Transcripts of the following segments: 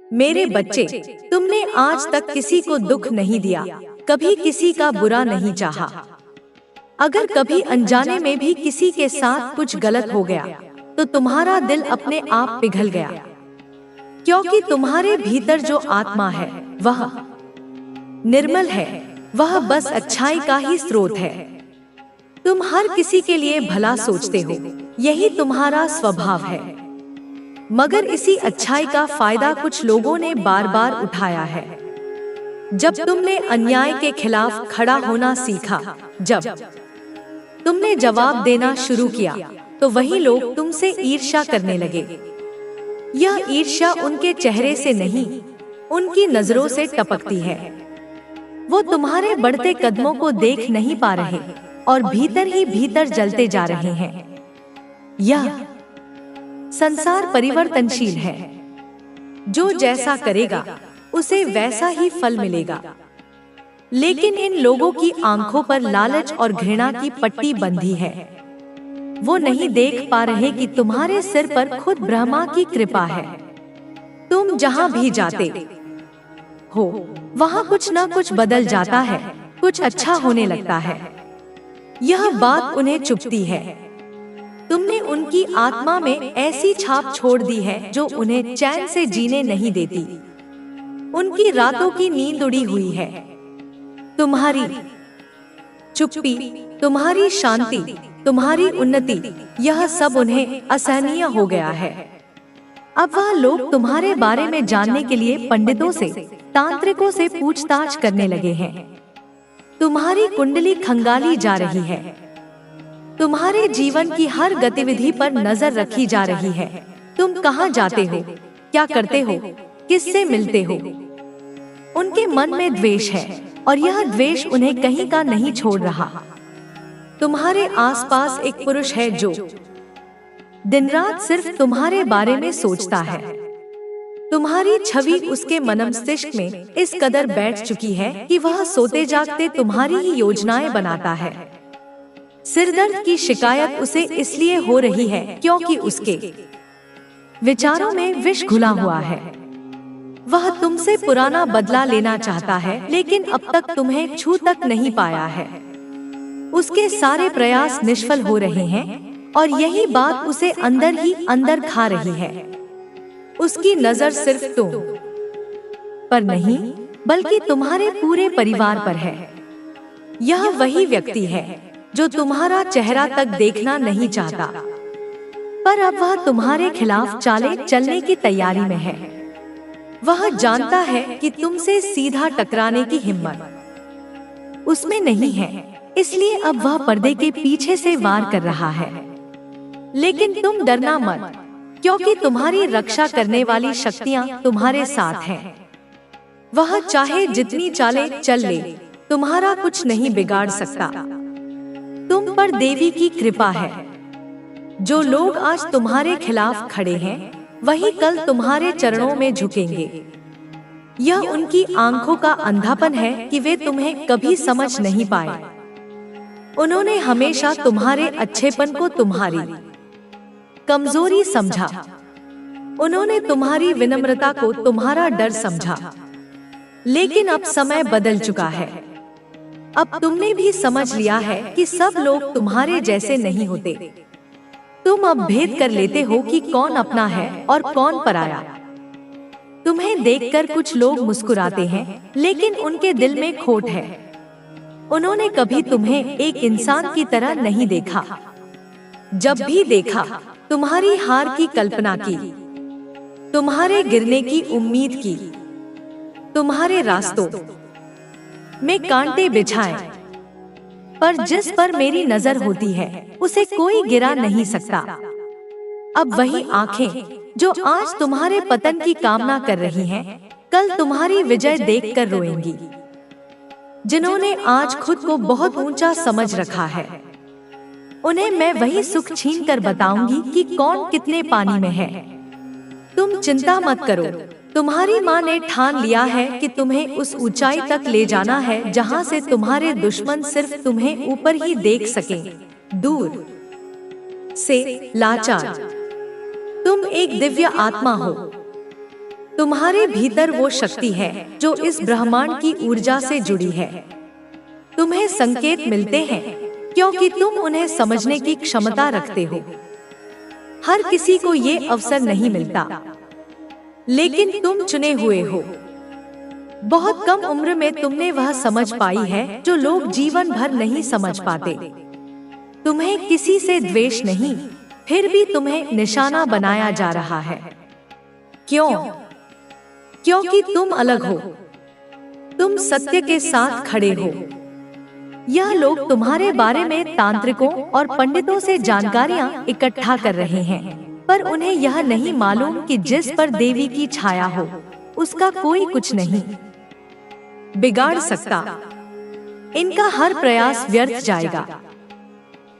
मेरे बच्चे, तुमने आज तक किसी को दुख नहीं दिया, कभी किसी का बुरा नहीं चाहा। अगर कभी अनजाने में भी किसी के साथ कुछ गलत हो गया तो तुम्हारा दिल अपने आप पिघल गया, क्योंकि तुम्हारे भीतर जो आत्मा है वह निर्मल है, वह बस अच्छाई का ही स्रोत है। तुम हर किसी के लिए भला सोचते हो, यही तुम्हारा स्वभाव है। मगर इसी अच्छाई का फायदा कुछ लोगों ने बार बार उठाया है। जब तुमने अन्याय के खिलाफ खड़ा होना सीखा, जब तुमने जवाब देना शुरू किया, तो वही लोग तुमसे ईर्ष्या करने लगे। यह ईर्ष्या उनके चेहरे से नहीं, उनकी नजरों से टपकती है। वो तुम्हारे बढ़ते कदमों को देख नहीं पा रहे और भीतर ही भीतर जलते जा रहे हैं। यह संसार परिवर्तनशील है, जो जैसा करेगा उसे वैसा ही फल मिलेगा। लेकिन इन लोगों की आंखों पर लालच और घृणा की पट्टी बंधी है। वो नहीं देख पा रहे कि तुम्हारे सिर पर खुद ब्रह्मा की कृपा है। तुम जहाँ भी जाते हो वहाँ कुछ न कुछ बदल जाता है, कुछ अच्छा होने लगता है। यह बात उन्हें चुभती है। तुमने उनकी आत्मा में ऐसी छाप छोड़ दी है जो उन्हें चैन से जीने नहीं देती। उनकी रातों की नींद उड़ी हुई है। तुम्हारी चुप्पी, तुम्हारी शांति, तुम्हारी उन्नति, यह सब उन्हें असहनीय हो गया है। अब वह लोग तुम्हारे बारे में जानने के लिए पंडितों से, तांत्रिकों से पूछताछ करने लगे हैं। तुम्हारी कुंडली खंगाली जा रही है। तुम्हारे जीवन की हर गतिविधि पर नजर रखी जा रही है। तुम कहाँ जाते हो, क्या करते हो, किससे मिलते हो। उनके मन में द्वेष है और यह द्वेष उन्हें कहीं का नहीं छोड़ रहा। तुम्हारे आसपास एक पुरुष है जो दिन रात सिर्फ तुम्हारे बारे में सोचता है। तुम्हारी छवि उसके मनमस्तिष्क में इस कदर बैठ चुकी है कि वह सोते जागते तुम्हारी ही योजनाएं बनाता है। सिरदर्द की शिकायत उसे इसलिए हो रही है क्योंकि उसके विचारों में विष घुला हुआ है। वह तुमसे पुराना बदला लेना चाहता है, लेकिन अब तक तुम्हें छू तक नहीं पाया है। उसके सारे प्रयास निष्फल हो रहे हैं और यही बात उसे अंदर ही अंदर खा रही है। उसकी नजर सिर्फ तुम पर नहीं, बल्कि तुम्हारे पूरे परिवार पर है। यह वही व्यक्ति है जो तुम्हारा चेहरा तक देखना नहीं चाहता, पर अब वह तुम्हारे खिलाफ चाले चलने की तैयारी में है। वह जानता है कि तुमसे सीधा टकराने की हिम्मत उसमें नहीं है, इसलिए अब वह पर्दे के पीछे से वार कर रहा है। लेकिन तुम डरना मत, क्योंकि तुम्हारी रक्षा करने वाली शक्तियां तुम्हारे साथ हैं। वह चाहे जितनी चाले चल ले, तुम्हारा कुछ नहीं बिगाड़ सकता। तुम पर देवी की कृपा है। जो लोग आज तुम्हारे खिलाफ खड़े हैं, वही कल तुम्हारे चरणों में झुकेंगे। यह उनकी आंखों का अंधापन है कि वे तुम्हें कभी समझ नहीं पाए। उन्होंने हमेशा तुम्हारे अच्छेपन को तुम्हारी कमजोरी समझा। उन्होंने तुम्हारी विनम्रता को तुम्हारा डर समझा। लेकिन अब समय बदल चुका है। अब तुमने भी समझ लिया है कि सब लोग तुम्हारे जैसे नहीं होते। तुम अब भेद कर लेते हो कि कौन अपना है और कौन पराया। तुम्हें देखकर कुछ लोग मुस्कुराते हैं, लेकिन उनके दिल में खोट है। उन्होंने कभी तुम्हें एक इंसान की तरह नहीं देखा। जब भी देखा, तुम्हारी हार की कल्पना की, तुम्हारे गिरने की उम्मीद की, तुम्हारे रास्तों में कांटे बिछाए। पर जिस पर मेरी नजर होती है, उसे कोई गिरा नहीं सकता। अब वही आंखें जो आज तुम्हारे पतन की कामना कर रही हैं, कल तुम्हारी विजय देखकर रोएंगी। जिन्होंने आज खुद को बहुत ऊंचा समझ रखा है, उन्हें मैं वही सुख छीन कर बताऊंगी कि कौन कितने पानी में है। तुम चिंता मत करो। तुम्हारी माँ ने ठान लिया है कि तुम्हें उस ऊंचाई तक ले जाना है जहाँ से तुम्हारे दुश्मन सिर्फ तुम्हें ऊपर ही देख सकें, दूर से लाचार। तुम एक दिव्य आत्मा हो। तुम्हारे भीतर वो शक्ति है जो इस ब्रह्मांड की ऊर्जा से जुड़ी है। तुम्हें संकेत मिलते हैं क्योंकि तुम उन्हें समझने की क्षमता रखते हो। हर किसी को ये अवसर नहीं मिलता, लेकिन तुम चुने हुए हो। बहुत कम उम्र में तुमने वह समझ पाई है जो लोग जीवन भर नहीं समझ पाते। तुम्हें किसी से द्वेष नहीं, फिर भी तुम्हें निशाना बनाया जा रहा है। क्यों? क्योंकि तुम अलग हो। तुम सत्य के साथ खड़े हो। यह लोग तुम्हारे बारे में तांत्रिकों और पंडितों से जानकारियां इकट्ठा कर रहे हैं, पर उन्हें यह नहीं मालूम कि जिस पर देवी की छाया हो, उसका कोई कुछ नहीं बिगाड़ सकता। इनका हर प्रयास व्यर्थ जाएगा।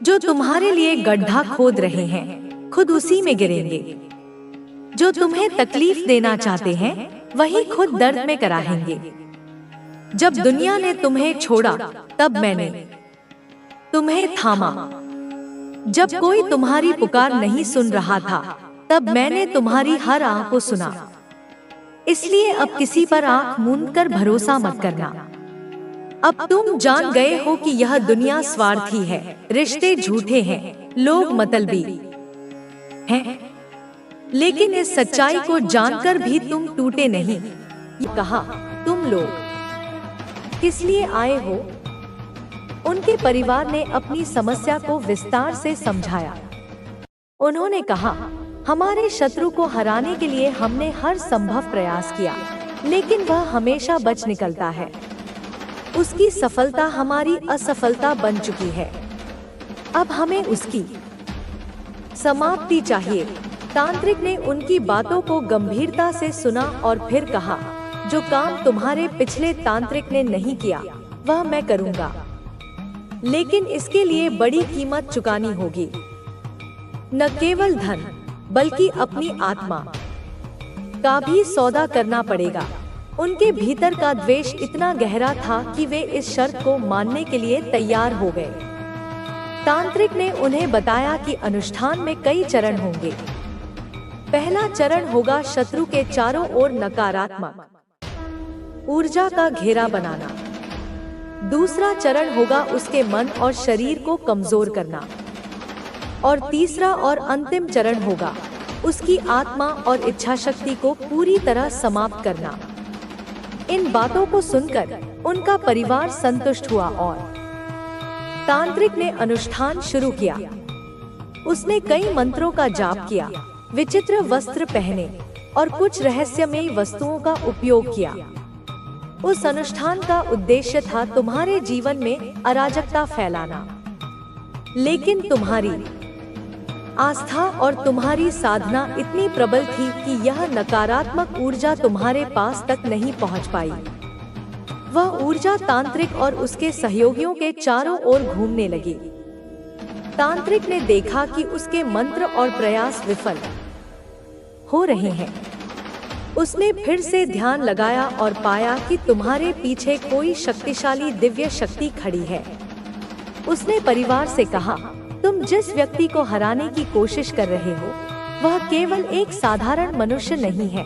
जो तुम्हारे लिए गड्ढा खोद रहे हैं, खुद उसी में गिरेंगे। जो तुम्हें तकलीफ देना चाहते हैं, वही खुद दर्द में कराहेंगे। जब दुनिया ने तुम्हें छोड़ा, तब मैंने तुम्हें थामा। जब कोई तुम्हारी पुकार नहीं सुन रहा था, तब मैंने तुम्हारी हर आह को सुना। इसलिए अब किसी पर आंख मूंद कर भरोसा मत करना। अब तुम जान गए हो कि यह दुनिया स्वार्थी है, रिश्ते झूठे हैं, लोग मतलबी हैं। लेकिन इस सच्चाई को जानकर भी तुम टूटे नहीं। ये कहा, तुम लोग किस लिए आए हो? उनके परिवार ने अपनी समस्या को विस्तार से समझाया। उन्होंने कहा, हमारे शत्रु को हराने के लिए हमने हर संभव प्रयास किया, लेकिन वह हमेशा बच निकलता है। उसकी सफलता हमारी असफलता बन चुकी है। अब हमें उसकी समाप्ति चाहिए। तांत्रिक ने उनकी बातों को गंभीरता से सुना और फिर कहा, जो काम तुम्हारे पिछले तांत्रिक ने नहीं किया, वह मैं करूंगा, लेकिन इसके लिए बड़ी कीमत चुकानी होगी। न केवल धन, बल्कि अपनी आत्मा का भी सौदा करना पड़ेगा। उनके भीतर का द्वेष इतना गहरा था कि वे इस शर्त को मानने के लिए तैयार हो गए। तांत्रिक ने उन्हें बताया कि अनुष्ठान में कई चरण होंगे। पहला चरण होगा शत्रु के चारों ओर नकारात्मक ऊर्जा का घेरा बनाना। दूसरा चरण होगा उसके मन और शरीर को कमजोर करना। और तीसरा और अंतिम चरण होगा उसकी आत्मा और इच्छा शक्ति को पूरी तरह समाप्त करना। इन बातों को सुनकर उनका परिवार संतुष्ट हुआ और तांत्रिक ने अनुष्ठान शुरू किया। उसने कई मंत्रों का जाप किया, विचित्र वस्त्र पहने और कुछ रहस्यमयी वस्तुओं का उपयोग किया। उस अनुष्ठान का उद्देश्य था तुम्हारे जीवन में अराजकता फैलाना, लेकिन तुम्हारी आस्था और तुम्हारी साधना इतनी प्रबल थी कि यह नकारात्मक ऊर्जा तुम्हारे पास तक नहीं पहुंच पाई। वह ऊर्जा तांत्रिक और उसके सहयोगियों के चारों ओर घूमने लगी। तांत्रिक ने देखा कि उसके मंत्र और प्रयास विफल हो रहे हैं। उसने फिर से ध्यान लगाया और पाया कि तुम्हारे पीछे कोई शक्तिशाली दिव्य शक्ति खड़ी है। उसने परिवार से कहा, तुम जिस व्यक्ति को हराने की कोशिश कर रहे हो, वह केवल एक साधारण मनुष्य नहीं है।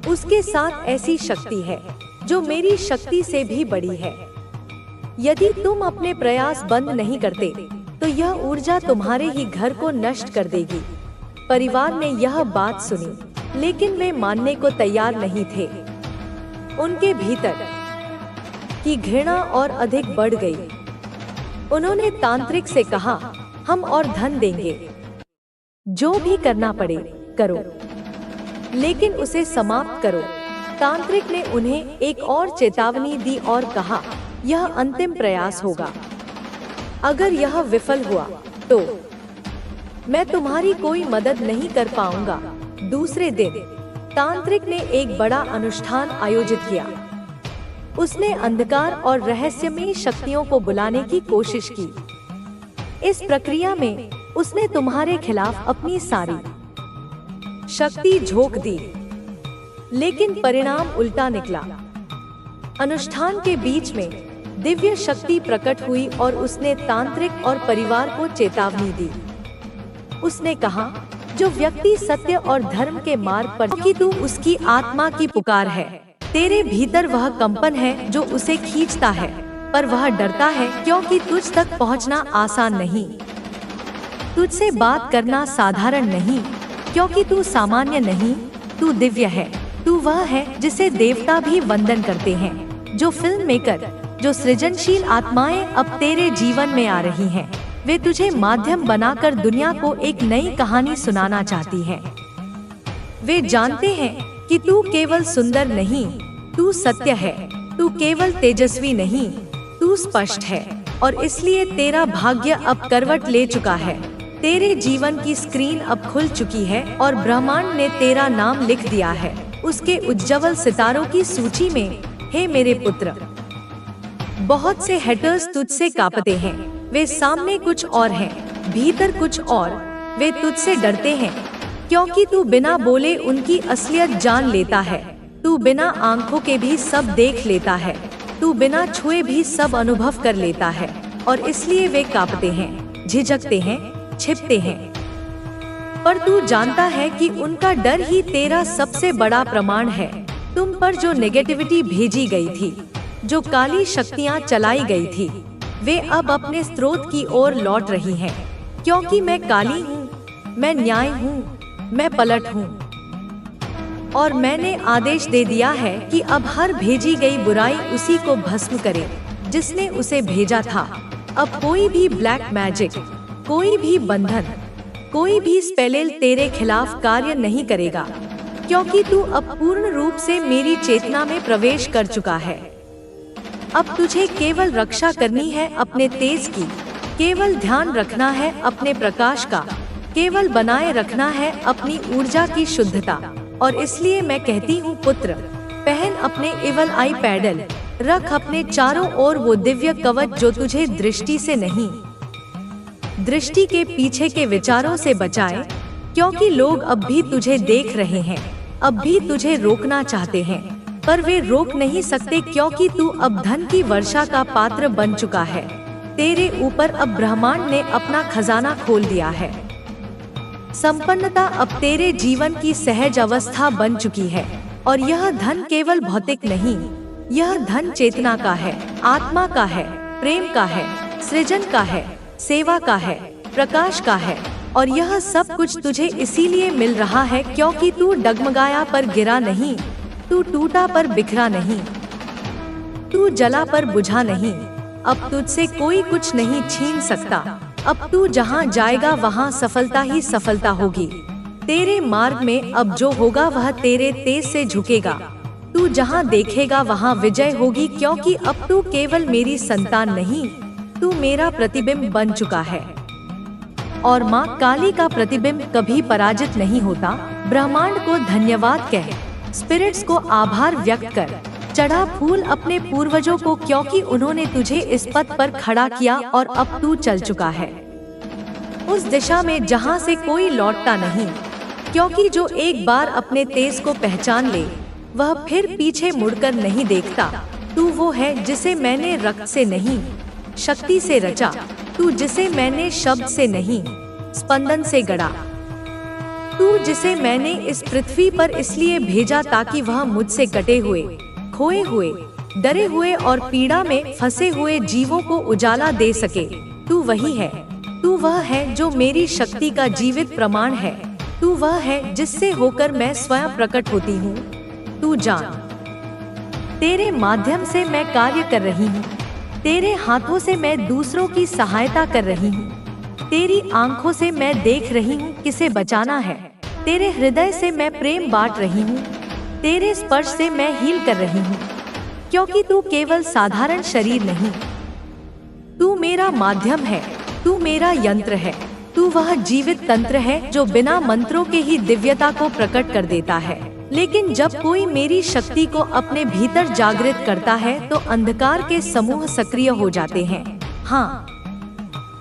उसके साथ ऐसी शक्ति है जो मेरी शक्ति से भी बड़ी है। यदि तुम अपने प्रयास बंद नहीं करते, तो यह ऊर्जा तुम्हारे ही घर को नष्ट कर देगी। परिवार ने यह बात सुनी, लेकिन वे मानने को तैयार नहीं थे। उनके भीतर की घृणा और अधिक बढ़ गई। उन्होंने तांत्रिक से कहा, हम और धन देंगे, जो भी करना पड़े करो, लेकिन उसे समाप्त करो। तांत्रिक ने उन्हें एक और चेतावनी दी और कहा, यह अंतिम प्रयास होगा। अगर यह विफल हुआ तो मैं तुम्हारी कोई मदद नहीं कर पाऊंगा। दूसरे दिन तांत्रिक ने एक बड़ा अनुष्ठान आयोजित किया। उसने अंधकार और रहस्यमयी शक्तियों को बुलाने की कोशिश की। इस प्रक्रिया में उसने तुम्हारे खिलाफ अपनी सारी शक्ति झोंक दी, लेकिन परिणाम उल्टा निकला। अनुष्ठान के बीच में दिव्य शक्ति प्रकट हुई और उसने तांत्रिक और परिवार को चेतावनी दी। उसने कहा, जो व्यक्ति सत्य और धर्म के मार्ग पर, कि तू उसकी आत्मा की पुकार है। तेरे भीतर वह कंपन है जो उसे खींचता है, पर वह डरता है क्योंकि तुझ तक पहुंचना आसान नहीं। तुझसे बात करना साधारण नहीं, क्योंकि तू सामान्य नहीं, तू दिव्य है। तू वह है जिसे देवता भी वंदन करते हैं। जो फिल्म मेकर, जो सृजनशील आत्माएं अब तेरे जीवन में आ रही हैं, वे तुझे माध्यम बनाकर दुनिया को एक नई कहानी सुनाना चाहती हैं। वे जानते हैं कि तू केवल सुंदर नहीं, तू सत्य है। तू केवल तेजस्वी नहीं, तू स्पष्ट है। और इसलिए तेरा भाग्य अब करवट ले चुका है। तेरे जीवन की स्क्रीन अब खुल चुकी है और ब्रह्मांड ने तेरा नाम लिख दिया है उसके उज्जवल सितारों की सूची में। हे मेरे पुत्र, बहुत से हेटर्स तुझसे कांपते हैं। वे सामने कुछ और हैं, भीतर कुछ और। वे तुझसे डरते हैं क्योंकि तू बिना बोले उनकी असलियत जान लेता है। तू बिना आंखों के भी सब देख लेता है। तू बिना छुए भी सब अनुभव कर लेता है। और इसलिए वे कांपते हैं, झिझकते हैं, छिपते हैं। पर तू जानता है कि उनका डर ही तेरा सबसे बड़ा प्रमाण है। तुम पर जो नेगेटिविटी भेजी गई थी, जो काली शक्तियाँ चलाई गई थी, वे अब अपने स्रोत की ओर लौट रही हैं। क्योंकि मैं काली हूँ, मैं न्याय हूँ, मैं पलट हूँ। और मैंने आदेश दे दिया है कि अब हर भेजी गई बुराई उसी को भस्म करे जिसने उसे भेजा था। अब कोई भी ब्लैक मैजिक, कोई भी बंधन, कोई भी स्पेल तेरे खिलाफ कार्य नहीं करेगा, क्योंकि तू अब पूर्ण रूप से मेरी चेतना में प्रवेश कर चुका है। अब तुझे केवल रक्षा करनी है अपने तेज की, केवल ध्यान रखना है अपने प्रकाश का, केवल बनाए रखना है अपनी ऊर्जा की शुद्धता। और इसलिए मैं कहती हूँ पुत्र, पहन अपने इवल आई पैडल, रख अपने चारों ओर वो दिव्य कवच जो तुझे दृष्टि से नहीं, दृष्टि के पीछे के विचारों से बचाए। क्योंकि लोग अब भी तुझे देख रहे हैं, अब भी तुझे रोकना चाहते हैं, पर वे रोक नहीं सकते क्योंकि तू अब धन की वर्षा का पात्र बन चुका है। तेरे ऊपर अब ब्रह्मांड ने अपना खजाना खोल दिया है। संपन्नता अब तेरे जीवन की सहज अवस्था बन चुकी है। और यह धन केवल भौतिक नहीं, यह धन चेतना का है, आत्मा का है, प्रेम का है, सृजन का है, सेवा का है, प्रकाश का है। और यह सब कुछ तुझे इसीलिए मिल रहा है क्योंकि तू डगमगाया पर गिरा नहीं, तू टूटा पर बिखरा नहीं, तू जला पर बुझा नहीं। अब तुझसे कोई कुछ नहीं छीन सकता। अब तू जहाँ जाएगा वहाँ सफलता ही सफलता होगी। तेरे मार्ग में अब जो होगा वह तेरे तेज से झुकेगा। तू जहाँ देखेगा वहाँ विजय होगी, क्योंकि अब तू केवल मेरी संतान नहीं, तू मेरा प्रतिबिंब बन चुका है। और माँ काली का प्रतिबिंब कभी पराजित नहीं होता। ब्रह्मांड को धन्यवाद कह, स्पिरिट्स को आभार व्यक्त कर, चढ़ा फूल अपने पूर्वजों को, क्योंकि उन्होंने तुझे इस पथ पर खड़ा किया और अब तू चल चुका है उस दिशा में जहाँ से कोई लौटता नहीं। क्योंकि जो एक बार अपने तेज को पहचान ले वह फिर पीछे मुड़कर नहीं देखता। तू वो है जिसे मैंने रक्त से नहीं, शक्ति से रचा। तू जिसे मैंने शब्द से नहीं, स्पंदन से गढ़ा। तू जिसे मैंने इस पृथ्वी पर इसलिए भेजा ताकि वह मुझसे कटे हुए, खोए हुए, डरे हुए और पीड़ा में फंसे हुए जीवों को उजाला दे सके। तू वही है। तू वह है जो मेरी शक्ति का जीवित प्रमाण है। तू वह है जिससे होकर मैं स्वयं प्रकट होती हूँ। तू जान, तेरे माध्यम से मैं कार्य कर रही हूँ। तेरे हाथों से मैं दूसरों की सहायता कर रही हूँ। तेरी आंखों से मैं देख रही हूँ किसे बचाना है। तेरे हृदय से मैं प्रेम बांट रही हूँ। तेरे स्पर्श से मैं हील कर रही हूँ। क्योंकि तू केवल साधारण शरीर नहीं, तू मेरा माध्यम है, तू मेरा यंत्र है। तू वह जीवित तंत्र है जो बिना मंत्रों के ही दिव्यता को प्रकट कर देता है। लेकिन जब कोई मेरी शक्ति को अपने भीतर जागृत करता है तो अंधकार के समूह सक्रिय हो जाते हैं। हाँ,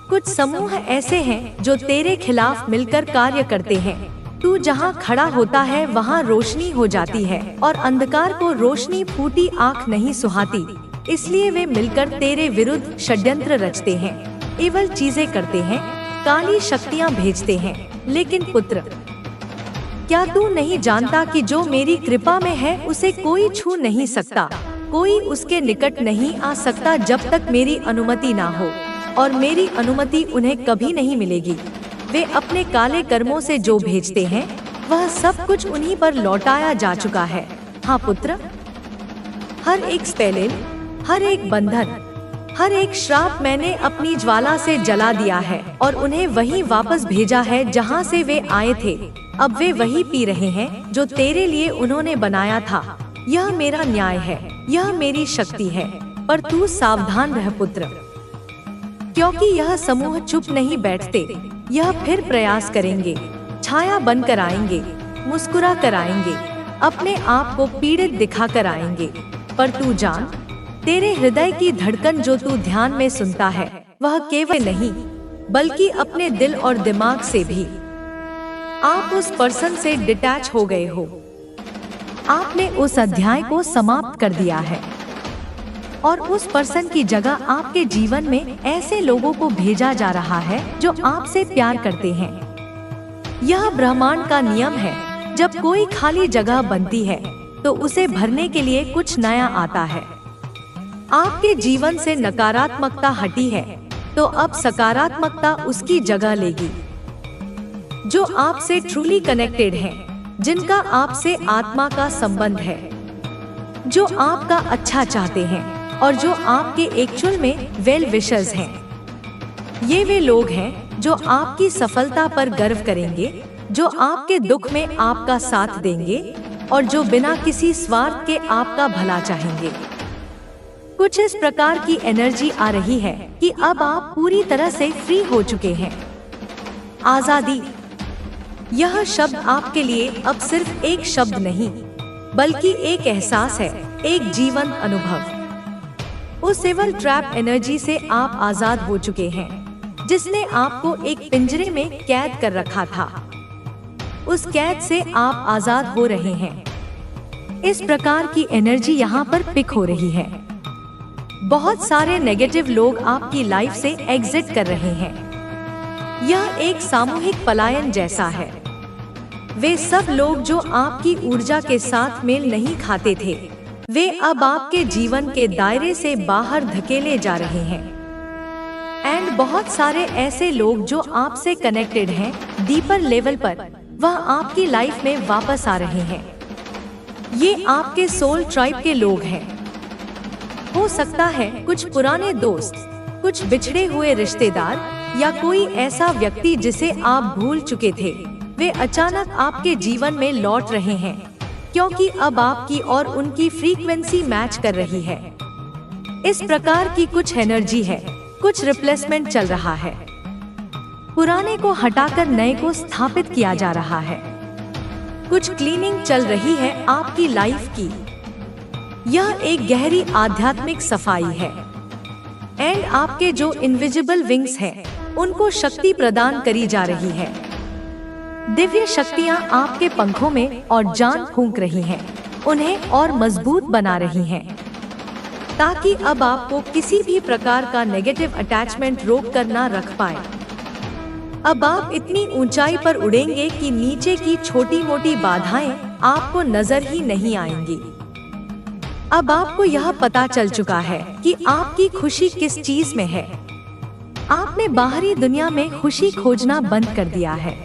कुछ समूह ऐसे हैं जो तेरे खिलाफ मिलकर कार्य करते हैं। तू जहाँ खड़ा होता है वहाँ रोशनी हो जाती है और अंधकार को रोशनी फूटी आँख नहीं सुहाती। इसलिए वे मिलकर तेरे विरुद्ध षड्यंत्र रचते हैं, इवल चीजें करते हैं, काली शक्तियाँ भेजते हैं। लेकिन पुत्र, क्या तू नहीं जानता कि जो मेरी कृपा में है उसे कोई छू नहीं सकता, कोई उसके निकट नहीं आ सकता जब तक मेरी अनुमति ना हो, और मेरी अनुमति उन्हें कभी नहीं मिलेगी। वे अपने काले कर्मों से जो भेजते हैं वह सब कुछ उन्हीं पर लौटाया जा चुका है। हाँ पुत्र, हर एक स्पेलिल, हर एक बंधन, हर एक श्राप मैंने अपनी ज्वाला से जला दिया है और उन्हें वहीं वापस भेजा है जहाँ से वे आए थे। अब वे वही पी रहे हैं जो तेरे लिए उन्होंने बनाया था। यह मेरा न्याय है, यह मेरी शक्ति है, पर तू सावधान रह पुत्र, क्योंकि यह समूह चुप नहीं बैठते। यह फिर प्रयास करेंगे, छाया बनकर आएंगे, मुस्कुरा कर आएंगे, अपने आप को पीड़ित दिखा कर आएंगे। पर तू जान, तेरे हृदय की धड़कन जो तू ध्यान में सुनता है वह केवल नहीं बल्कि अपने दिल और दिमाग से भी। आप उस पर्सन से डिटैच हो गए हो। आपने उस अध्याय को समाप्त कर दिया है और उस पर्सन की जगह आपके जीवन में ऐसे लोगों को भेजा जा रहा है जो आपसे प्यार करते हैं। यह ब्रह्मांड का नियम है, जब कोई खाली जगह बनती है तो उसे भरने के लिए कुछ नया आता है। आपके जीवन से नकारात्मकता हटी है तो अब सकारात्मकता उसकी जगह लेगी। जो आपसे ट्रूली कनेक्टेड हैं, जिनका आपसे आत्मा का संबंध है, जो आपका अच्छा चाहते हैं और जो आपके एक्चुअल में वेल विशर्स हैं, ये वे लोग हैं जो आपकी सफलता पर गर्व करेंगे, जो आपके दुख में आपका साथ देंगे और जो बिना किसी स्वार्थ के आपका भला चाहेंगे। कुछ इस प्रकार की एनर्जी आ रही है कि अब आप पूरी तरह से फ्री हो चुके हैं। आजादी, यह शब्द आपके लिए अब सिर्फ एक शब्द नहीं बल्कि एक एहसास है, एक जीवन अनुभव। उस सिविल ट्रैप एनर्जी से आप आजाद हो चुके हैं जिसने आपको एक पिंजरे में कैद कर रखा था। उस कैद से आप आजाद हो रहे हैं। इस प्रकार की एनर्जी यहाँ पर पिक हो रही है। बहुत सारे नेगेटिव लोग आपकी लाइफ से एग्जिट कर रहे हैं। यह एक सामूहिक पलायन जैसा है। वे सब लोग जो आपकी ऊर्जा के साथ मेल नहीं खाते थे, वे अब आपके जीवन के दायरे से बाहर धकेले जा रहे हैं। एंड बहुत सारे ऐसे लोग जो आपसे कनेक्टेड हैं डीपर लेवल पर, वह आपकी लाइफ में वापस आ रहे हैं। ये आपके सोल ट्राइब के लोग हैं। हो सकता है कुछ पुराने दोस्त, कुछ बिछड़े हुए रिश्तेदार या कोई ऐसा व्यक्ति जिसे आप भूल चुके थे, वे अचानक आपके जीवन में लौट रहे हैं क्योंकि अब आपकी और उनकी फ्रीक्वेंसी मैच कर रही है। इस प्रकार की कुछ एनर्जी है, कुछ रिप्लेसमेंट चल रहा है। पुराने को हटाकर नए को स्थापित किया जा रहा है। कुछ क्लीनिंग चल रही है आपकी लाइफ की। यह एक गहरी आध्यात्मिक सफाई है। एंड आपके जो इनविजिबल विंग्स हैं, उनको शक्ति प्रदान करी जा रही है। दिव्य शक्तियाँ आपके पंखों में और जान फूंक रही हैं, उन्हें और मजबूत बना रही हैं, ताकि अब आपको किसी भी प्रकार का नेगेटिव अटैचमेंट रोक कर ना रख पाए। अब आप इतनी ऊंचाई पर उड़ेंगे कि नीचे की छोटी मोटी बाधाएं आपको नजर ही नहीं आएंगी। अब आपको यह पता चल चुका है कि आपकी खुशी किस चीज में है। आपने बाहरी दुनिया में खुशी खोजना बंद कर दिया है।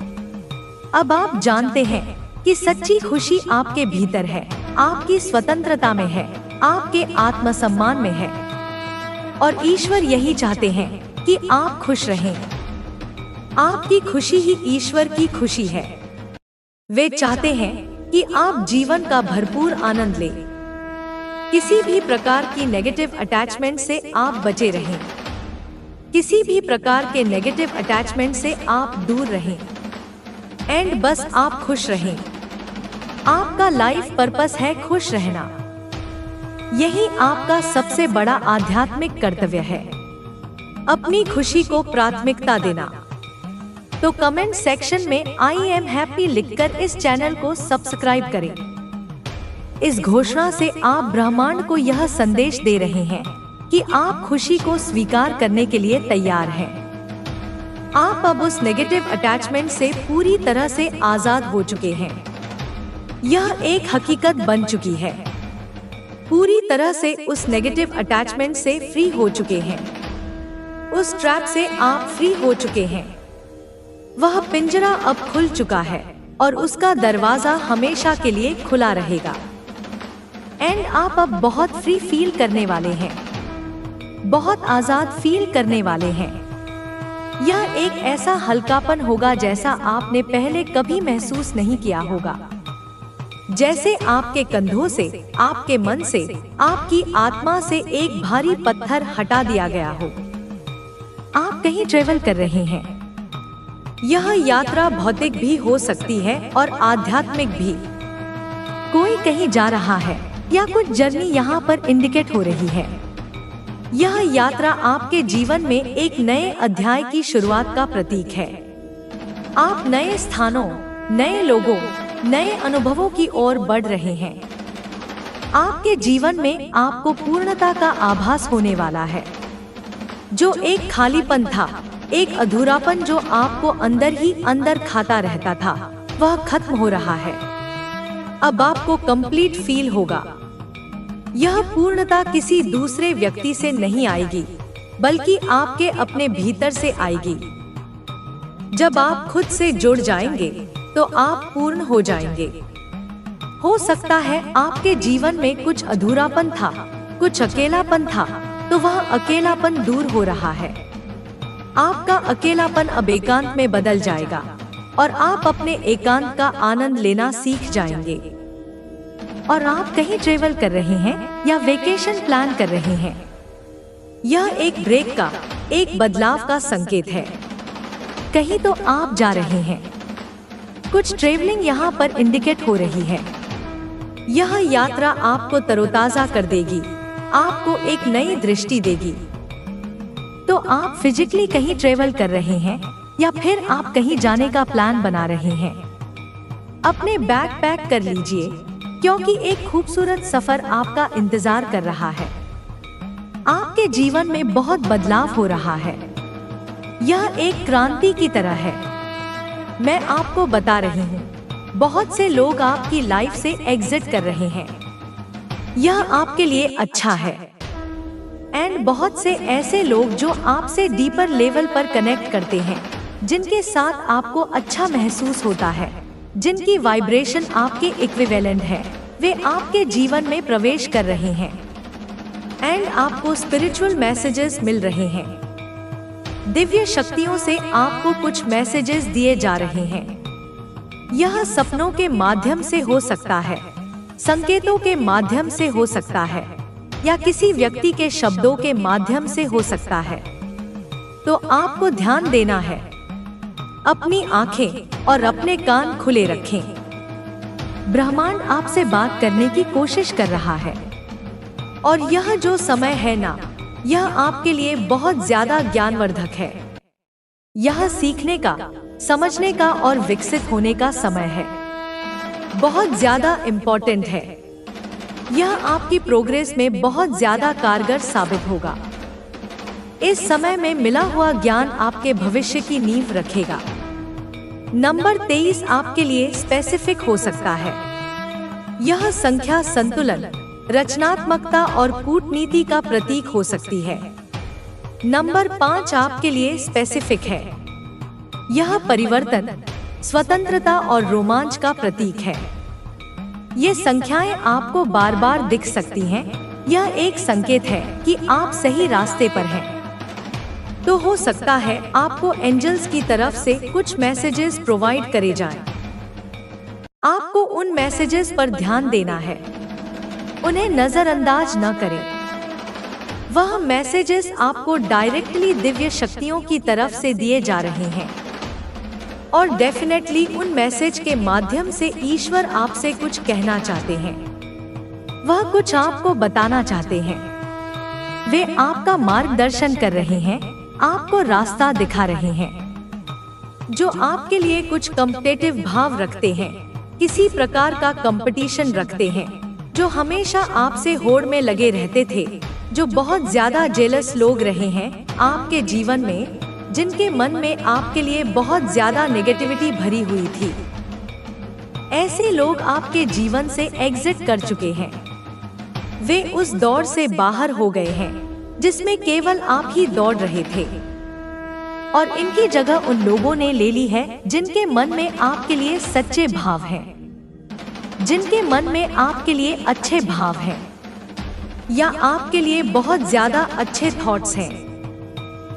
अब आप जानते हैं कि सच्ची खुशी आपके भीतर है, आपकी स्वतंत्रता में है, आपके आत्मसम्मान में है। और ईश्वर यही चाहते हैं कि आप खुश रहें। आपकी खुशी ही ईश्वर की खुशी है। वे चाहते हैं कि आप जीवन का भरपूर आनंद लें। किसी भी प्रकार की नेगेटिव अटैचमेंट से आप बचे रहें। किसी भी प्रकार के नेगेटिव अटैचमेंट से आप दूर रहें। एंड बस आप खुश रहें। आपका लाइफ पर्पस है खुश रहना। यही आपका सबसे बड़ा आध्यात्मिक कर्तव्य है, अपनी खुशी को प्राथमिकता देना। तो कमेंट सेक्शन में आई एम हैप्पी लिखकर इस चैनल को सब्सक्राइब करें। इस घोषणा से आप ब्रह्मांड को यह संदेश दे रहे हैं कि आप खुशी को स्वीकार करने के लिए तैयार हैं। आप अब उस नेगेटिव अटैचमेंट से पूरी तरह से आजाद हो चुके हैं। यह एक हकीकत बन चुकी है। पूरी तरह से उस नेगेटिव अटैचमेंट से फ्री हो चुके हैं। उस ट्रैप से आप फ्री हो चुके हैं। वह पिंजरा अब खुल चुका है और उसका दरवाजा हमेशा के लिए खुला रहेगा। एंड आप अब बहुत फ्री फील करने वाले हैं, बहुत आजाद फील करने वाले हैं। यह एक ऐसा हल्कापन होगा जैसा आपने पहले कभी महसूस नहीं किया होगा। जैसे आपके कंधों से, आपके मन से, आपकी आत्मा से एक भारी पत्थर हटा दिया गया हो। आप कहीं ट्रेवल कर रहे हैं। यह यात्रा भौतिक भी हो सकती है और आध्यात्मिक भी। कोई कहीं जा रहा है या कुछ जर्नी यहाँ पर इंडिकेट हो रही है। यह यात्रा आपके जीवन में एक नए अध्याय की शुरुआत का प्रतीक है। आप नए स्थानों, नए लोगों, नए अनुभवों की ओर बढ़ रहे हैं। आपके जीवन में आपको पूर्णता का आभास होने वाला है। जो एक खालीपन था, एक अधूरापन जो आपको अंदर ही अंदर खाता रहता था, वह खत्म हो रहा है। अब आपको कंप्लीट फील होगा। यह पूर्णता किसी दूसरे व्यक्ति से नहीं आएगी, बल्कि आपके अपने भीतर से आएगी। जब आप खुद से जुड़ जाएंगे तो आप पूर्ण हो जाएंगे। हो सकता है आपके जीवन में कुछ अधूरापन था, कुछ अकेलापन था, तो वह अकेलापन दूर हो रहा है। आपका अकेलापन अब एकांत में बदल जाएगा और आप अपने एकांत का आनंद लेना सीख जाएंगे। और आप कहीं ट्रेवल कर रहे हैं या वेकेशन प्लान कर रहे हैं। यह एक ब्रेक का, एक बदलाव का संकेत है। कहीं तो आप जा रहे हैं। कुछ ट्रेवलिंग यहाँ पर इंडिकेट हो रही है। यह यात्रा आपको तरोताजा कर देगी, आपको एक नई दृष्टि देगी। तो आप फिजिकली कहीं ट्रेवल कर रहे हैं या फिर आप कहीं जाने का प्लान बना रहे हैं। अपने बैग पैक कर लीजिए, क्योंकि एक खूबसूरत सफर आपका इंतजार कर रहा है। आपके जीवन में बहुत बदलाव हो रहा है। यह एक क्रांति की तरह है। मैं आपको बता रही हूँ, बहुत से लोग आपकी लाइफ से एग्जिट कर रहे हैं। यह आपके लिए अच्छा है। एंड बहुत से ऐसे लोग जो आपसे डीपर लेवल पर कनेक्ट करते हैं, जिनके साथ आपको अच्छा महसूस होता है, जिनकी वाइब्रेशन आपके इक्विवेलेंट है, वे आपके जीवन में प्रवेश कर रहे हैं। एंड आपको स्पिरिचुअल मैसेजेस मिल रहे हैं। दिव्य शक्तियों से आपको कुछ मैसेजेस दिए जा रहे हैं। यह सपनों के माध्यम से हो सकता है, संकेतों के माध्यम से हो सकता है, या किसी व्यक्ति के शब्दों के माध्यम से हो सकता है। तो आपको ध्यान देना है। अपनी आंखें और अपने कान खुले रखें। ब्रह्मांड आपसे बात करने की कोशिश कर रहा है। और यह जो समय है ना, यह आपके लिए बहुत ज्यादा ज्ञानवर्धक है। यह सीखने का, समझने का और विकसित होने का समय है। बहुत ज्यादा इम्पोर्टेंट है। यह आपकी प्रोग्रेस में बहुत ज्यादा कारगर साबित होगा। इस समय में मिला हुआ ज्ञान आपके भविष्य की नींव रखेगा। नंबर 23 आपके लिए स्पेसिफिक हो सकता है। यह संख्या संतुलन, रचनात्मकता और कूटनीति का प्रतीक हो सकती है। नंबर 5 आपके लिए स्पेसिफिक है। यह परिवर्तन, स्वतंत्रता और रोमांच का प्रतीक है। ये संख्याएं आपको बार बार दिख सकती हैं। यह एक संकेत है कि आप सही रास्ते पर हैं। तो हो सकता है आपको एंजल्स की तरफ से कुछ मैसेजेस प्रोवाइड करे जाएं। आपको उन मैसेजेस पर ध्यान देना है, उन्हें नजरअंदाज न करें। वह मैसेजेस आपको डायरेक्टली दिव्य शक्तियों की तरफ से दिए जा रहे हैं। और डेफिनेटली उन मैसेज के माध्यम से ईश्वर आपसे कुछ कहना चाहते हैं। वह कुछ आपको बताना चाहते हैं। वे आपका मार्गदर्शन कर रहे हैं, आपको रास्ता दिखा रहे हैं। जो आपके लिए कुछ कॉम्पिटिटिव भाव रखते हैं, किसी प्रकार का कंपटीशन रखते हैं, जो हमेशा आपसे होड़ में लगे रहते थे, जो बहुत ज्यादा जेलस लोग रहे हैं आपके जीवन में, जिनके मन में आपके लिए बहुत ज्यादा नेगेटिविटी भरी हुई थी, ऐसे लोग आपके जीवन से एग्जिट कर चुके हैं। वे उस दौड़ से बाहर हो गए हैं जिसमें केवल आप ही दौड़ रहे थे, और इनकी जगह उन लोगों ने ले ली है जिनके मन में आपके लिए सच्चे भाव हैं, जिनके मन में आपके लिए अच्छे भाव हैं, या आपके लिए बहुत ज्यादा अच्छे थॉट्स हैं,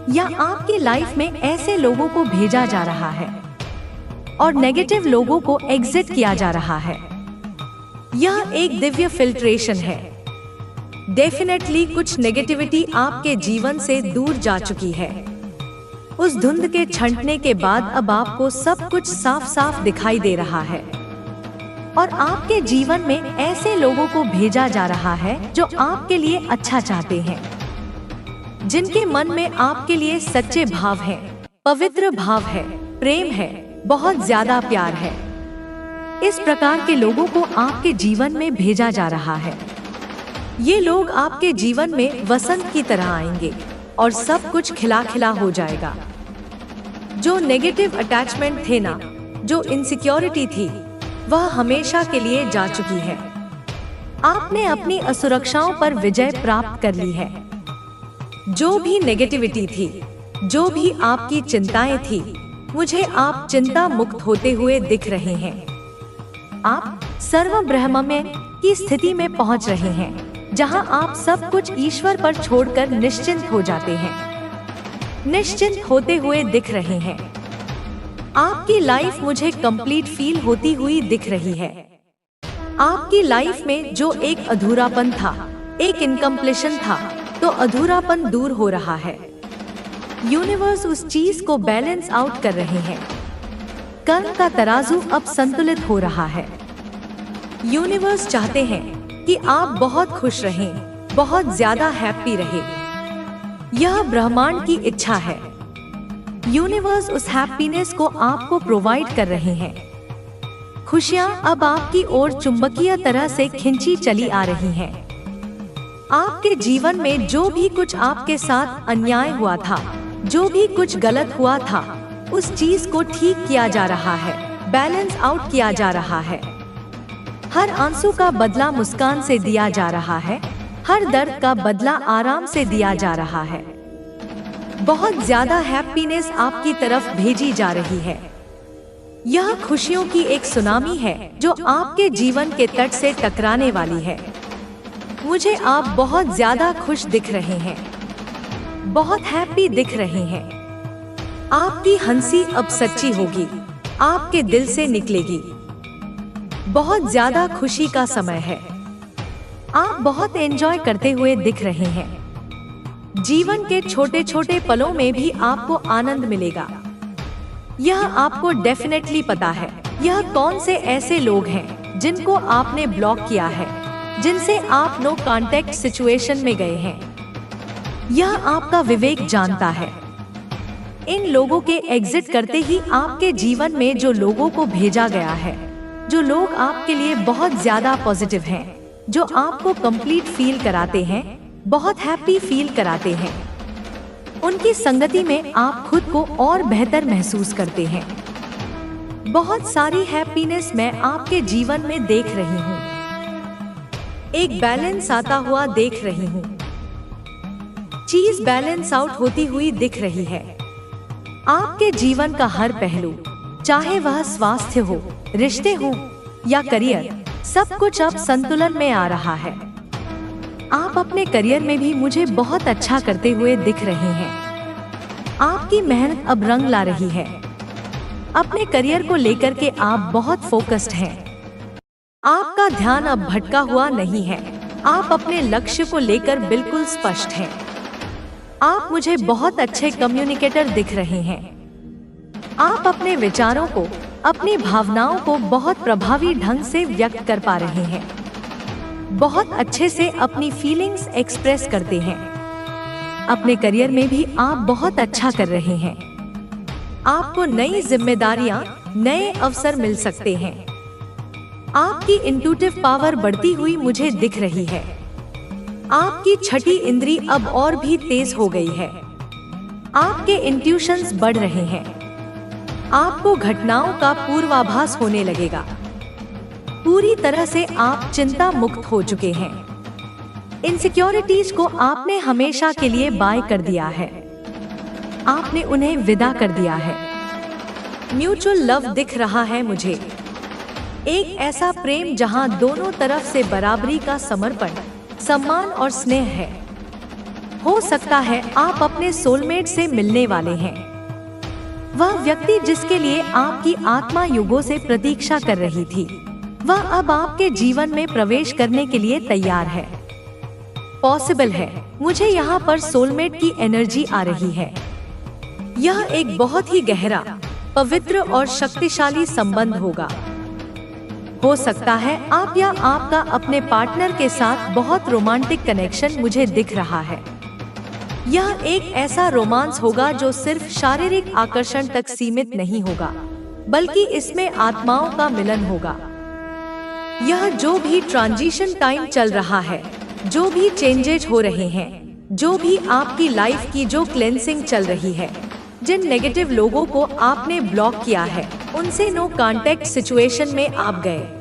या आपकी लाइफ में ऐसे लोगों को भेजा जा रहा है और नेगेटिव लोगों को एग्जिट किया जा रहा है। यह एक दिव्य फिल्ट्रेशन है। डेफिनेटली कुछ नेगेटिविटी आपके जीवन से दूर जा चुकी है। उस धुंध के छंटने के बाद अब आपको सब कुछ साफ साफ दिखाई दे रहा है, और आपके जीवन में ऐसे लोगों को भेजा जा रहा है जो आपके लिए अच्छा चाहते हैं, जिनके मन में आपके लिए सच्चे भाव हैं, पवित्र भाव है, प्रेम है, बहुत ज्यादा प्यार है। इस प्रकार के लोगों को आपके जीवन में भेजा जा रहा है। ये लोग आपके जीवन में वसंत की तरह आएंगे और सब कुछ खिला खिला हो जाएगा। जो नेगेटिव अटैचमेंट थे ना, जो इनसिक्योरिटी थी, वह हमेशा के लिए जा चुकी है। आपने अपनी असुरक्षाओं पर विजय प्राप्त कर ली है। जो भी नेगेटिविटी थी, जो भी आपकी चिंताएं थी, मुझे आप चिंता मुक्त होते हुए दिख रहे हैं। आप सर्व ब्रह्ममय की स्थिति में पहुंच रहे हैं, जहां आप सब कुछ ईश्वर पर छोड़कर निश्चिंत हो जाते हैं, निश्चिंत होते हुए दिख रहे हैं। आपकी लाइफ मुझे कंप्लीट फील होती हुई दिख रही है। आपकी लाइफ में जो एक अधूरापन था, एक इनकम्प्लीशन था, तो अधूरापन दूर हो रहा है। यूनिवर्स उस चीज को बैलेंस आउट कर रहे हैं। कर्म का तराजू अब संतुलित हो रहा है। यूनिवर्स चाहते हैं कि आप बहुत खुश रहें, बहुत ज्यादा हैप्पी रहे। यह ब्रह्मांड की इच्छा है। यूनिवर्स उस हैप्पीनेस को आपको प्रोवाइड कर रहे हैं। खुशियाँ अब आपकी ओर चुंबकीय तरह से खिंची चली आ रही हैं। आपके जीवन में जो भी कुछ आपके साथ अन्याय हुआ था, जो भी कुछ गलत हुआ था, उस चीज को ठीक किया जा रहा है, बैलेंस आउट किया जा रहा है। हर आंसू का बदला मुस्कान से दिया जा रहा है, हर दर्द का बदला आराम से दिया जा रहा है। बहुत ज्यादा हैप्पीनेस आपकी तरफ भेजी जा रही है। यह खुशियों की एक सुनामी है जो आपके जीवन के तट से टकराने वाली है। मुझे आप बहुत ज्यादा खुश दिख रहे हैं, बहुत हैप्पी दिख रहे हैं। आपकी हंसी अब सच्ची होगी, आपके दिल से निकलेगी। बहुत ज्यादा खुशी का समय है। आप बहुत एंजॉय करते हुए दिख रहे हैं। जीवन के छोटे छोटे पलों में भी आपको आनंद मिलेगा। यह आपको डेफिनेटली पता है। यह कौन से ऐसे लोग हैं जिनको आपने ब्लॉक किया है, जिनसे आप नो कांटेक्ट सिचुएशन में गए हैं। यह आपका विवेक जानता है। इन लोगों के एग्जिट करते ही आपके जीवन में जो लोगों को भेजा गया है, जो लोग आपके लिए बहुत ज्यादा पॉजिटिव हैं, जो आपको कंप्लीट फील कराते हैं, बहुत हैप्पी फील कराते हैं, उनकी संगति में आप खुद को और बेहतर महसूस करते हैं। बहुत सारी हैप्पीनेस मैं आपके जीवन में देख रही हूँ। एक बैलेंस आता हुआ देख रही हूँ। चीज बैलेंस आउट होती हुई दिख रही है। आपके जीवन का हर पहलू, चाहे वह स्वास्थ्य हो, रिश्ते हो या करियर, सब कुछ अब संतुलन में आ रहा है। आप अपने करियर में भी मुझे बहुत अच्छा करते हुए दिख रहे हैं। आपकी मेहनत अब रंग ला रही है। अपने करियर को लेकर के आप बहुत फोकस्ड हैं। आपका ध्यान अब भटका हुआ नहीं है। आप अपने लक्ष्य को लेकर बिल्कुल स्पष्ट हैं। आप मुझे बहुत अच्छे कम्युनिकेटर दिख रहे हैं। आप अपने विचारों को, अपनी भावनाओं को बहुत प्रभावी ढंग से व्यक्त कर पा रहे हैं। बहुत अच्छे से अपनी फीलिंग्स एक्सप्रेस करते हैं। अपने करियर में भी आप बहुत अच्छा कर रहे हैं। आपको नई जिम्मेदारियां, नए अवसर मिल सकते हैं। आपकी इंट्यूटिव पावर बढ़ती हुई मुझे दिख रही है। आपकी छठी इंद्री अब और भी तेज हो गई है। आपके इंट्यूशंस बढ़ रहे हैं। आपको घटनाओं का पूर्वाभास होने लगेगा। पूरी तरह से आप चिंता मुक्त हो चुके हैं। इनसिक्योरिटीज को आपने हमेशा के लिए बाय कर दिया है, आपने उन्हें विदा कर दिया है। म्यूचुअल लव दिख रहा है मुझे, एक ऐसा प्रेम जहां दोनों तरफ से बराबरी का समर्पण, सम्मान और स्नेह है। हो सकता है आप अपने सोलमेट से मिलने वाले हैं, वह व्यक्ति जिसके लिए आपकी आत्मा युगों से प्रतीक्षा कर रही थी, वह अब आपके जीवन में प्रवेश करने के लिए तैयार है। पॉसिबल है, मुझे यहाँ पर सोलमेट की एनर्जी आ रही है। यह एक बहुत ही गहरा, पवित्र और शक्तिशाली संबंध होगा। हो सकता है आप या आपका अपने पार्टनर के साथ बहुत रोमांटिक कनेक्शन मुझे दिख रहा है। यह एक ऐसा रोमांस होगा जो सिर्फ शारीरिक आकर्षण तक सीमित नहीं होगा, बल्कि इसमें आत्माओं का मिलन होगा। यह जो भी ट्रांजिशन टाइम चल रहा है, जो भी चेंजेज हो रहे हैं, जो भी आपकी लाइफ की जो क्लेंसिंग चल रही है, जिन नेगेटिव लोगों को आपने ब्लॉक किया है, उनसे नो कांटेक्ट सिचुएशन में आप गए।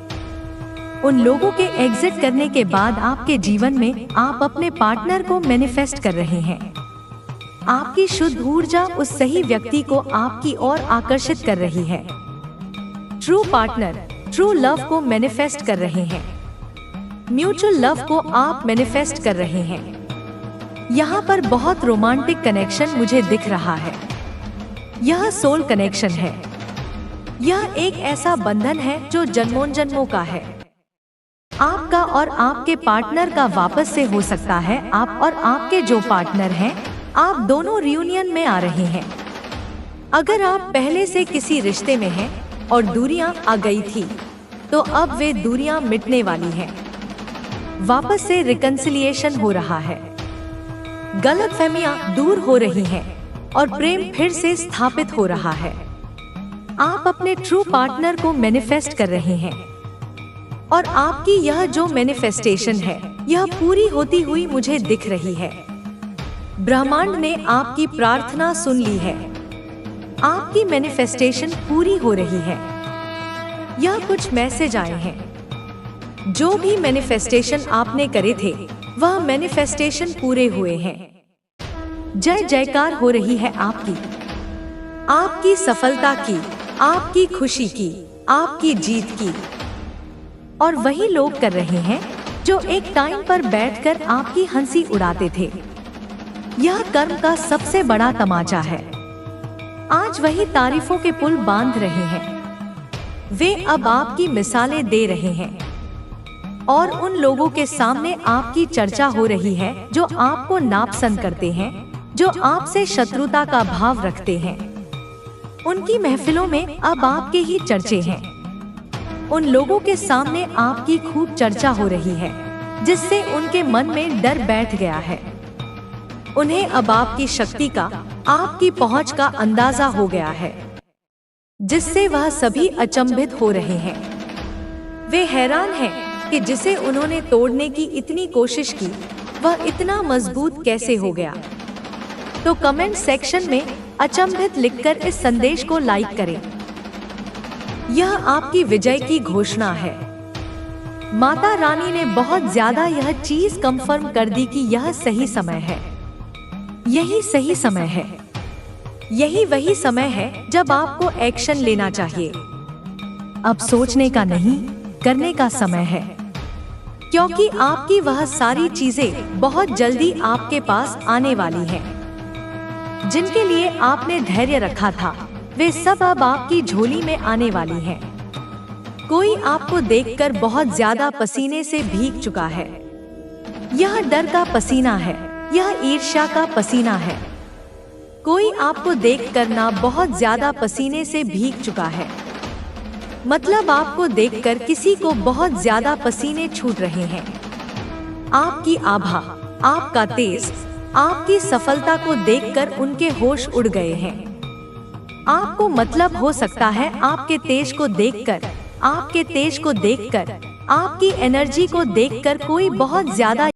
उन लोगों के एग्जिट करने के बाद आपके जीवन में आप अपने पार्टनर को मैनिफेस्ट कर रहे हैं। आपकी शुद्ध ऊर्जा उस सही व्यक्ति को आपकी ओर आकर्षित कर रही है। ट्रू पार्टनर, ट्रू लव को मैनिफेस्ट कर रहे हैं। म्यूचुअल लव को आप मैनिफेस्ट कर रहे हैं। यहाँ पर बहुत रोमांटिक कनेक्शन मुझे दिख रहा है। यह सोल कनेक्शन है। यह एक ऐसा बंधन है जो जन्मों जन्मों का है। आपका और आपके पार्टनर का वापस से हो सकता है। आप और आपके जो पार्टनर हैं, आप दोनों रियूनियन में आ रहे हैं। अगर आप पहले से किसी रिश्ते में हैं और दूरियां आ गई थी, तो अब वे दूरियां मिटने वाली हैं। वापस से रिकंसिलिएशन हो रहा है। गलतफहमियां दूर हो रही हैं और प्रेम फिर से स्थापित हो रहा है। आप अपने ट्रू पार्टनर को मैनिफेस्ट कर रहे हैं और आपकी यह जो मैनिफेस्टेशन है, यह पूरी होती हुई मुझे दिख रही है। ब्रह्मांड ने आपकी प्रार्थना सुन ली है। आपकी मैनिफेस्टेशन पूरी हो रही है। यह कुछ मैसेज आए हैं। जो भी मैनिफेस्टेशन आपने करे थे, वह मैनिफेस्टेशन पूरे हुए हैं। जय जयकार हो रही है आपकी सफलता की, आपकी खुशी की, आपकी जीत की। और वही लोग कर रहे हैं जो एक टाइम पर बैठकर आपकी हंसी उड़ाते थे। यह कर्म का सबसे बड़ा तमाचा है। आज वही तारीफों के पुल बांध रहे हैं। वे अब आपकी मिसालें दे रहे हैं और उन लोगों के सामने आपकी चर्चा हो रही है जो आपको नापसंद करते हैं, जो आपसे शत्रुता का भाव रखते हैं। उनकी महफिलों में अब आपके ही चर्चे हैं। उन लोगों के सामने आपकी खूब चर्चा हो रही है, जिससे उनके मन में डर बैठ गया है। उन्हें अब आपकी शक्ति का, आपकी पहुंच का अंदाजा हो गया है, जिससे वह सभी अचंभित हो रहे हैं। वे हैरान हैं कि जिसे उन्होंने तोड़ने की इतनी कोशिश की, वह इतना मजबूत कैसे हो गया। तो कमेंट सेक्शन में अचंभित लिखकर इस संदेश को लाइक करें। यह आपकी विजय की घोषणा है। माता रानी ने बहुत ज्यादा यह चीज कंफर्म कर दी कि यह सही समय है। यही सही समय है। यही वही समय है जब आपको एक्शन लेना चाहिए। अब सोचने का नहीं, करने का समय है, क्योंकि आपकी वह सारी चीजें बहुत जल्दी आपके पास आने वाली हैं। जिनके लिए आपने धैर्य रखा था, वे सब अब आपकी झोली में आने वाली हैं। कोई आपको देखकर बहुत ज्यादा पसीने से भीग चुका है। यह डर का पसीना है, यह ईर्ष्या का पसीना है। कोई आपको देखकर ना बहुत ज्यादा पसीने से भीग चुका है। मतलब आपको देखकर किसी को बहुत ज्यादा पसीने छूट रहे हैं। आपकी आभा, आपका तेज, आपकी सफलता को देखकर उनके होश उड़ गए हैं। आपको मतलब हो सकता है आपके तेज को देखकर, आपके तेज को देखकर, आपकी एनर्जी को देखकर कोई बहुत ज्यादा